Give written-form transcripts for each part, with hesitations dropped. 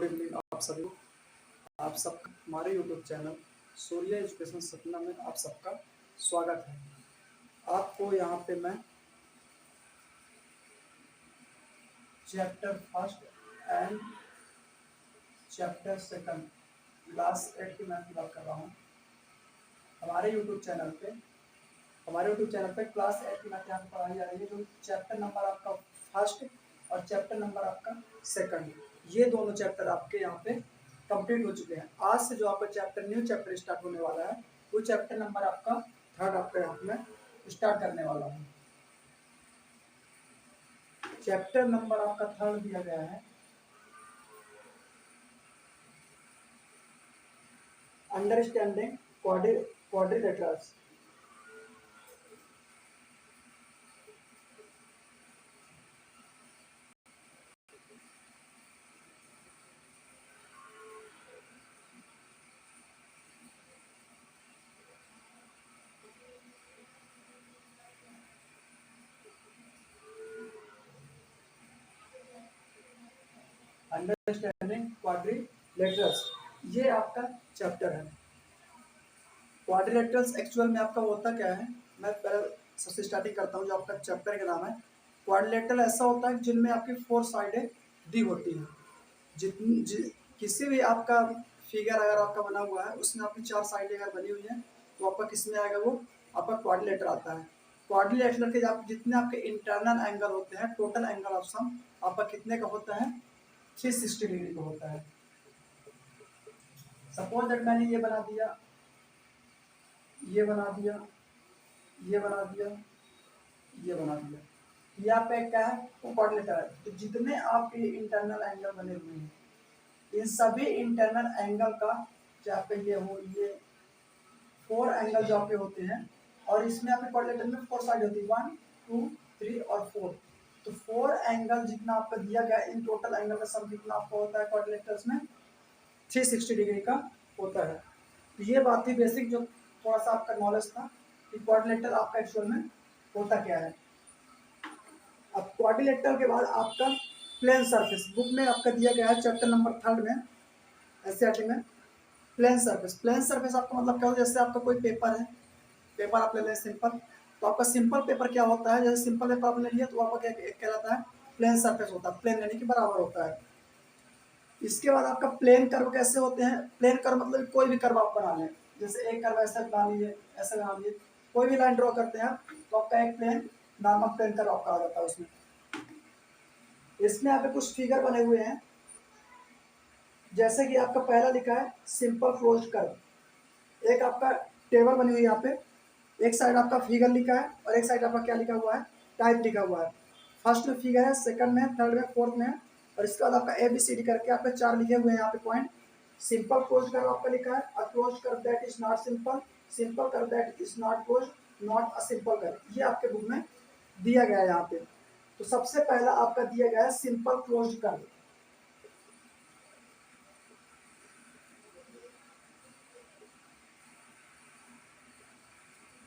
Evening आप सभी को। आप सबका हमारे यूट्यूब चैनल सूर्य एजुकेशन सपना में आप सबका स्वागत है। आपको यहाँ पे मैं chapter first and chapter second class 8 की मैथ की बात कर रहा हूँ। हमारे यूट्यूब चैनल पे क्लास 8 की मैथ यहाँ पे पढ़ाई जा रही है, जो चैप्टर नंबर आपका फर्स्ट और चैप्टर नंबर आपका सेकंड, ये दोनों चैप्टर आपके यहाँ पे कंप्लीट हो चुके हैं। आज से जो आपका न्यू चैप्टर स्टार्ट होने वाला है, वो चैप्टर नंबर आपका थर्ड आपका यहाँ पे मैं स्टार्ट करने वाला हूँ। चैप्टर नंबर आपका थर्ड दिया गया है अंडरस्टैंडिंग क्वाड्रिलेटरल्स। अंडरस्टैंडिंग क्वाड्रिलेटरल्स, ये आपका चैप्टर है। क्वाड्रिलेटरल्स एक्चुअल में आपका होता क्या है, मैं पहले सबसे स्टार्टिंग करता हूँ। जो आपका चैप्टर का नाम है क्वाड्रिलेटरल, ऐसा होता है जिनमें आपकी 4 साइडें दी होती हैं। किसी भी आपका फिगर अगर आपका बना हुआ है, उसमें आपकी 4 साइडें अगर बनी हुई हैं, तो आपका किस में आएगा, वो आपका क्वाड्रिलेटरल आता है। क्वाड्रिलेटरल के जितने आपके इंटरनल एंगल होते हैं, टोटल एंगल ऑफ सम आपका कितने का होता है, 360 डिग्री का होता है। सपोज दैट मैंने ये बना दिया, ये बना दिया, ये बना दिया, ये बना दिया, यहाँ पे क्या है, वो क्वाड्रिलेटरल है। तो जितने आपके इंटरनल एंगल बने हुए हैं, इन सभी इंटरनल एंगल का चाहे ये हो, ये 4 एंगल जो आपके होते हैं, और इसमें आपके क्वाड्रिलेटरल में 4 साइड होती है, 1 2 3 और 4। तो 4 एंगल जितना आपका दिया गया, इन टोटल एंगल का सम कितना आपका होता है क्वाड्रिलेटरल्स में, 360 डिग्री का होता है। तो ये बात थी बेसिक, जो थोड़ा सा आपका नॉलेज था कि क्वाड्रिलेटरल आपका एक्चुअल में होता क्या है। अब क्वाड्रिलेटरल के बाद आपका प्लेन सरफेस, बुक में आपका दिया गया है चैप्टर नंबर 3 में एनसीईआरटी में। प्लेन सरफेस आपका मतलब क्या होता है, जैसे आपका कोई पेपर है, पेपर आप ले लें सिंपल, तो आपका सिंपल पेपर क्या होता है, जैसे सिंपल पेपर आपने लिया तो आपका क्या कहलाता है, प्लेन सरफेस होता है। प्लेन यानी कि बराबर होता है। इसके बाद आपका प्लेन कर्व कैसे होते हैं, प्लेन कर्व मतलब कोई भी कर्व आप बना लें, जैसे एक कर्व ऐसे बना लीजिए, ऐसे बना लीजिए, कोई भी लाइन ड्रॉ करते हैं तो आपका एक प्लेन नॉर्मल प्लेन कर्व आपका आ जाता है। इसमें आपके कुछ फिगर बने हुए हैं, जैसे कि आपका पहला लिखा है सिंपल क्लोज्ड कर्व। एक आपका टेबल बनी हुई है यहाँ पे, एक साइड आपका फिगर लिखा है और एक साइड आपका क्या लिखा हुआ है, टाइप लिखा हुआ है। फर्स्ट में फिगर है, सेकंड में, थर्ड में, फोर्थ में है, और इसके बाद आपका ABCD करके आपके 4 लिखे हुए हैं यहाँ पे पॉइंट। सिंपल क्लोज कर्व आपका लिखा है, a close curve that is not simple, simple curve that is not close, not a simple curve, ये आपके बुक में दिया गया है यहाँ पे। तो सबसे पहला आपका दिया गया है simple close curve.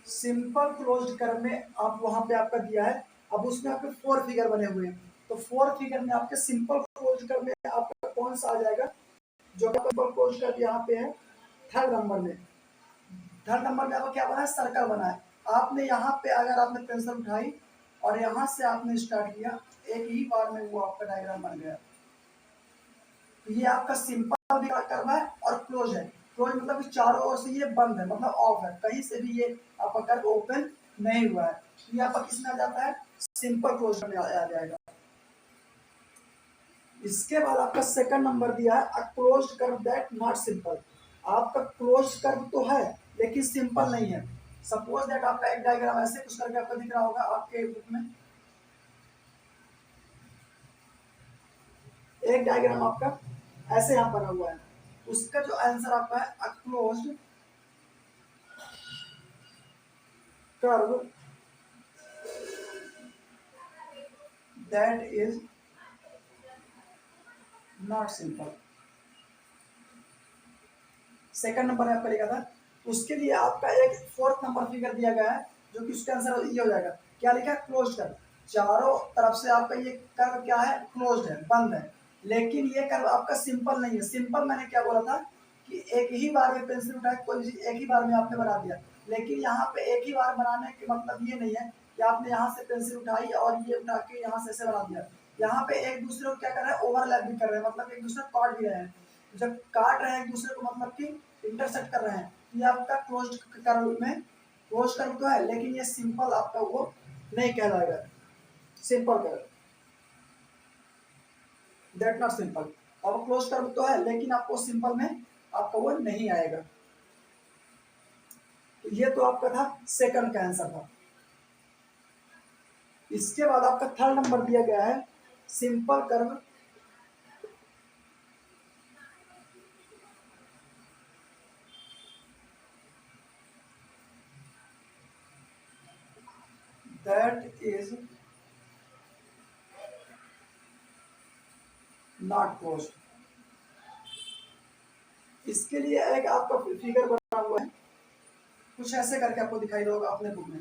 Simple closed curve में आप वहां पे आपका दिया है, अब उसमें आपके 4 फिगर बने हुए हैं, तो 4 फिगर में आपके सिंपल क्लोज्ड कर्व में आपका कौन सा आ जाएगा, जो सिंपल क्लोज्ड कर्व यहाँ पे है थर्ड नंबर में। थर्ड नंबर में आपका क्या बना है, सर्कल बना है। आपने यहाँ पे अगर आपने पेंसिल उठाई और यहाँ से आपने स्टार्ट किया, एक ही बार में वो आपका डायग्राम बन गया। तो ये आपका सिंपल भी कर्व है और क्लोज है। क्लोज मतलब चारों ओर से ये बंद है, मतलब ऑफ है, कहीं से भी ये आपका कर्व ओपन नहीं हुआ है। ये आपका किस में आ जाता है, सिंपल क्लोज में आ जाएगा। इसके बाद आपका सेकंड नंबर दिया है a closed curve that not simple. आपका क्लोज्ड कर्व तो है लेकिन सिंपल नहीं है। सपोज दैट आपका एक डायग्राम ऐसे कुछ करके आपको दिख रहा होगा आपके बुक में, एक डायग्राम आपका ऐसे यहाँ बना हुआ है, उसका जो आंसर आपका है a closed curve that is not simple. Second number आपका लिखा था, उसके लिए आपका एक फोर्थ नंबर फिगर दिया गया है, जो कि उसका आंसर ये हो जाएगा, क्या लिखा है, क्लोज्ड कर्व। चारों तरफ से आपका ये कर्व क्या है, क्लोज्ड है, बंद है। लेकिन ये कर्व आपका सिंपल नहीं है। सिंपल मैंने क्या बोला था कि एक ही बार में पेंसिल उठा के कोई चीज एक ही बार में आपने बना दिया, लेकिन यहाँ पे एक ही बार बनाने के मतलब ये नहीं है कि आपने यहाँ से पेंसिल उठाई और ये उठा के यहाँ से ऐसे बना दिया। यहाँ पे एक दूसरे को क्या कर रहे हैं, ओवरलैप भी कर रहे हैं, मतलब एक दूसरे को काट भी रहे हैं। जब काट रहे हैं एक दूसरे को मतलब कि इंटरसेक्ट कर रहे हैं, ये आपका क्लोज्ड कर्व में क्लोज कर्व तो है, लेकिन ये सिंपल आपका वो नहीं कहलाएगा। Simple curve that not simple. अब क्लोज कर्व तो है लेकिन आपको सिंपल में आपका वो नहीं आएगा। तो ये तो आपका था सेकंड का आंसर था। इसके बाद आपका थर्ड नंबर दिया गया है simple curve that is not closed. इसके लिए एक आपका फिगर बना हुआ है, कुछ ऐसे करके आपको दिखाई देगा अपने बुक में।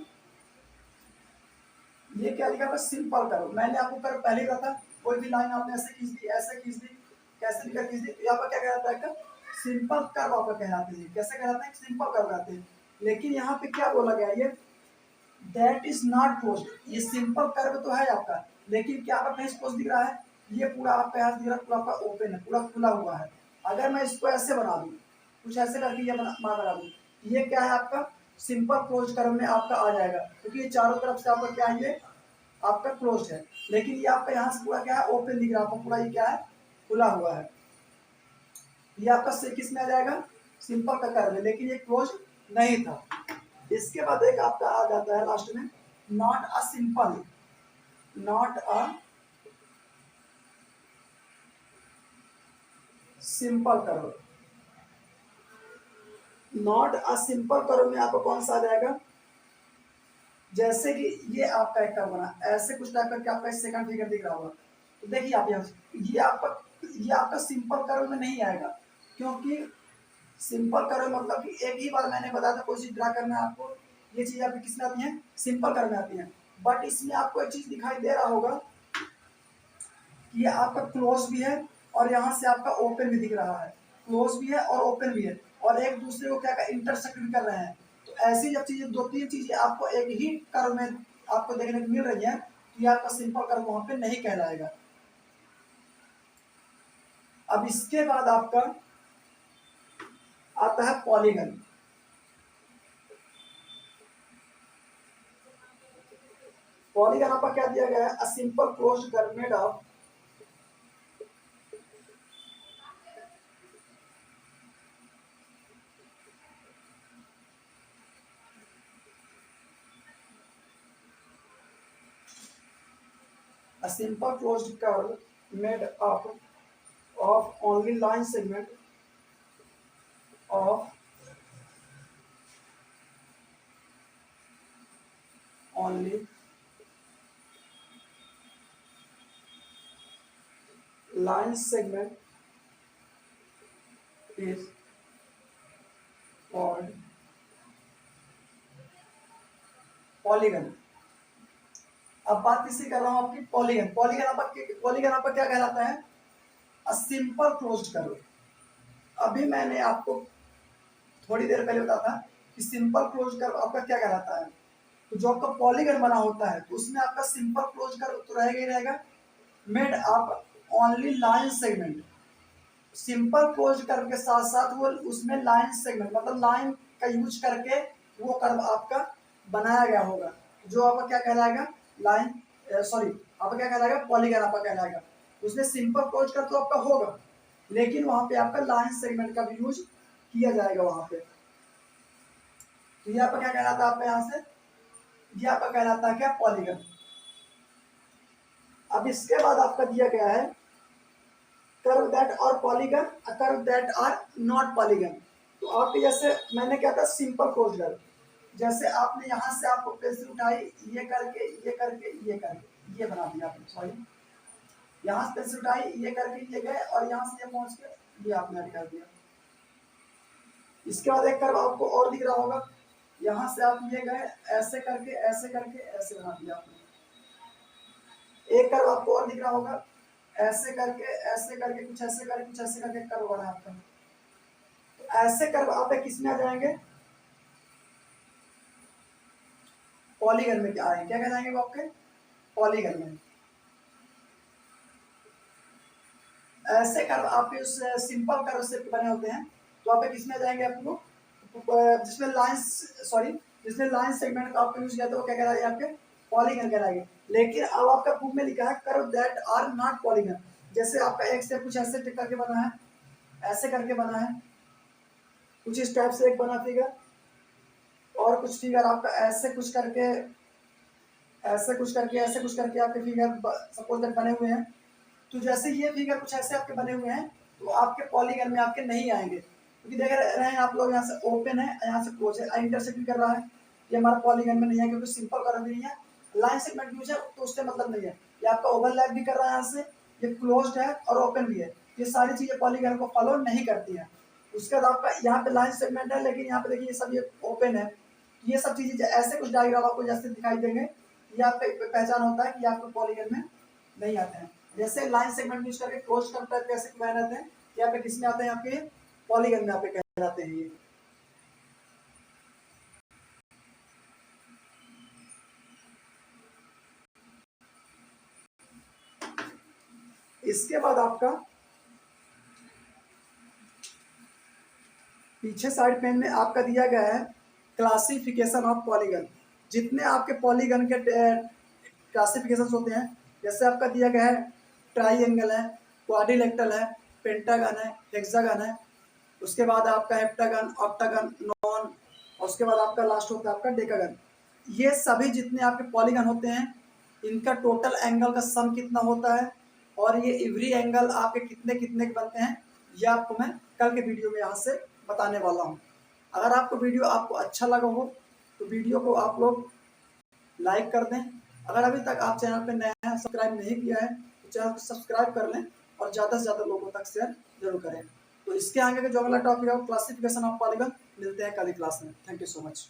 ये क्या लिखा था, सिंपल कर्व। मैंने आपको कर्व पहले कहा था, कोई भी लाइन आपने ऐसे खींच दी, ऐसे खींच दी, कैसे भी कर खींच दी, तो यहाँ पर क्या कहलाता है, सिंपल कर्व आपका कहलाते हैं। कैसे कहलाते हैं, सिंपल कर्व कहते हैं। लेकिन यहाँ पे क्या बोला गया, ये दैट इज नॉट क्लोज्ड। ये सिंपल कर्व तो है आपका, लेकिन क्या आपका फेस क्लोज दिख रहा है, ये पूरा आपका यहाँ दिख रहा है, पूरा आपका ओपन है, पूरा खुला हुआ है। अगर मैं इसको ऐसे बना दूं, कुछ ऐसे करके ये बना दूं, ये क्या है आपका सिंपल क्लोज कर्व में आपका आ जाएगा, क्योंकि ये चारों तरफ से आपका क्या है, ये आपका क्लोज है। लेकिन ये आपका यहाँ से पूरा क्या है, ओपन दिख रहा है आपको, पूरा ये क्या है, खुला हुआ है। ये आपका से किस में आ जाएगा, सिंपल का कर्व है, लेकिन ये क्लोज नहीं था। इसके बाद एक आपका आ जाता है लास्ट में not a simple, not a simple curve. Not a simple curve में आपको कौन सा आ जाएगा, जैसे कि ये आपका एक कर्व बना ऐसे कुछ टाइप करके आपका सेकंड फिगर दिख रहा होगा। तो देखिए आप यहाँ ये आपका सिंपल कर्व में नहीं आएगा, क्योंकि सिंपल कर्व मतलब कि एक ही बार मैंने बताया था कोई चीज ड्रा करना है आपको, ये चीज आपकी किसमें आती है, सिंपल कर्व में आती है। बट इसमें आपको एक चीज दिखाई दे रहा होगा कि ये आपका क्लोज भी है और यहाँ से आपका ओपन भी दिख रहा है, क्लोज भी है और ओपन भी है, और एक दूसरे को क्या कर इंटरसेक्ट भी कर रहे हैं। तो ऐसी जब चीजें दो तीन चीजें आपको एक ही कर्व में आपको देखने को मिल रही है, तो ये आपका सिंपल कर्व वहां पे नहीं कहलाएगा। अब इसके बाद आपका आता है पॉलीगन। पॉलीगन आपका क्या दिया गया है, a simple closed curve made of a simple closed curve made up of only line segment of only line segment is called polygon। अब बात किसी कर रहा हूं आपकी पॉलीगन। पॉलीगन आपका क्या कहलाता है, अ सिंपल क्लोज्ड कर्व। अभी मैंने आपको थोड़ी देर पहले बताया था कि सिंपल क्लोज कर्व आपका क्या कहलाता है। तो जो आपका पॉलीगन बना होता है तो उसमें आपका सिंपल क्लोज कर्व तो रहेगा ही रहेगा, made up only line segment. Simple close curve के साथ साथ वो उसमें लाइन सेगमेंट मतलब लाइन का यूज करके वो कर्व आपका बनाया गया होगा, जो आपका क्या कहलाएगा, लाइन सॉरी आपका क्या कहलाएगा, पॉलीगन आपका कहलाएगा। उसमें सिंपल क्लोज कर्व तो आपका होगा, लेकिन वहां पे आपका लाइन सेगमेंट का भी यूज किया जाएगा वहां पे। तो ये आपका क्या कहलाता है, आपका यहाँ से ये आपका कहलाता है क्या, पॉलीगन। अब इसके बाद आपका दिया गया है curve that are polygon, curve that are not polygon. तो आपके जैसे मैंने क्या था सिंपल क्लोज कर्व, जैसे आपने यहाँ से आपको पेंसिल उठाई, ये करके ये करके ये करके ये बना दिया आपने, सॉरी यहाँ से पेंसिल उठाई ये करके ये गए और यहाँ से ये पहुंच के ये आपने कर दिया। इसके बाद एक कर्व आपको और दिख रहा होगा, यहाँ से आप ये गए ऐसे करके ऐसे करके ऐसे बना दिया आपने। एक कर्व आपको और दिख रहा होगा, ऐसे करके कुछ ऐसे करके कुछ ऐसे करके कर्व बना आपका। तो ऐसे कर्व आप किस में आ जाएंगे, पॉलीगन में क्या आएंगे, क्या कहलाएंगे वो आपके, पॉलीगन में। ऐसे कर्व आपके उस सिंपल कर्व से बने होते हैं, तो आप किस में आ जाएंगे आप लोग, जिसमें लाइंस, सॉरी जिसमें लाइन सेगमेंट का आपको यूज किया तो वो क्या कहलाएंगे आपके, पॉलीगन कहलाएंगे। लेकिन अब आपका बुक में लिखा है curve that are not polygon. जैसे आपका एक से कुछ ऐसे टिक करके बना है, ऐसे करके बना है, कुछ इस टाइप से एक बना फिगर, और कुछ फिगर आपका ऐसे कुछ करके, ऐसे कुछ करके, ऐसे कुछ करके आपके फिगर सपोज दैट बने हुए हैं। तो जैसे ये फिगर कुछ ऐसे आपके बने हुए हैं, तो आपके पॉलीगन में आपके नहीं आएंगे, क्योंकि देख रहे हैं आप लोग यहाँ से ओपन है, यहाँ से क्लोज है, इंटरसेक्ट भी कर रहा है, ये हमारा पॉलीगन में नहीं है, क्योंकि सिंपल कर्व भी नहीं है, लाइन सेगमेंट यूज है, तो उससे मतलब नहीं है। ये आपका ओवरलैप भी कर रहा है यहाँ से, ये क्लोज्ड है और ओपन भी है, ये सारी चीजें पॉलीगन को फॉलो नहीं करती है। उसके बाद आपका यहाँ पे लाइन सेगमेंट है, लेकिन यहाँ पे देखिए ये सब ये ओपन है। ये सब चीजें ऐसे कुछ डायग्राम आपको जैसे दिखाई देंगे, ये आपका पहचान होता है कि आपको पॉलीगन में नहीं आते हैं। जैसे लाइन सेगमेंट यूज करके क्लोज कर्व टाइप कैसे कह जाते हैं, यहाँ पे किस में आते हैं, आपके पॉलीगन में आपके कह जाते हैं ये। इसके बाद आपका पीछे साइड पेन में आपका दिया गया है क्लासिफिकेशन ऑफ पॉलीगन। जितने आपके पॉलीगन के क्लासिफिकेशन होते हैं, जैसे आपका दिया गया है ट्राइंगल है, क्वाड्रिलेटरल है, पेंटागन है, हेक्सागन है, उसके बाद आपका हेप्टागन, ऑक्टागन, नॉन, और उसके बाद आपका लास्ट होता है आपका डेकागन। ये सभी जितने आपके पॉलीगन होते हैं, इनका टोटल एंगल का सम कितना होता है, और ये एवरी एंगल आपके कितने कितने के बनते हैं, ये आपको मैं कल के वीडियो में यहाँ से बताने वाला हूँ। अगर आपको वीडियो आपको अच्छा लगा हो तो वीडियो को आप लोग लाइक कर दें। अगर अभी तक आप चैनल पर नए हैं, सब्सक्राइब नहीं किया है, तो चैनल को सब्सक्राइब कर लें और ज़्यादा से ज़्यादा लोगों तक शेयर जरूर करें। तो इसके आगे का जो अगला टॉपिक है वो क्लासिफिकेशन ऑफ पॉलीगन, मिलते हैं कल की क्लास में। Thank you so much.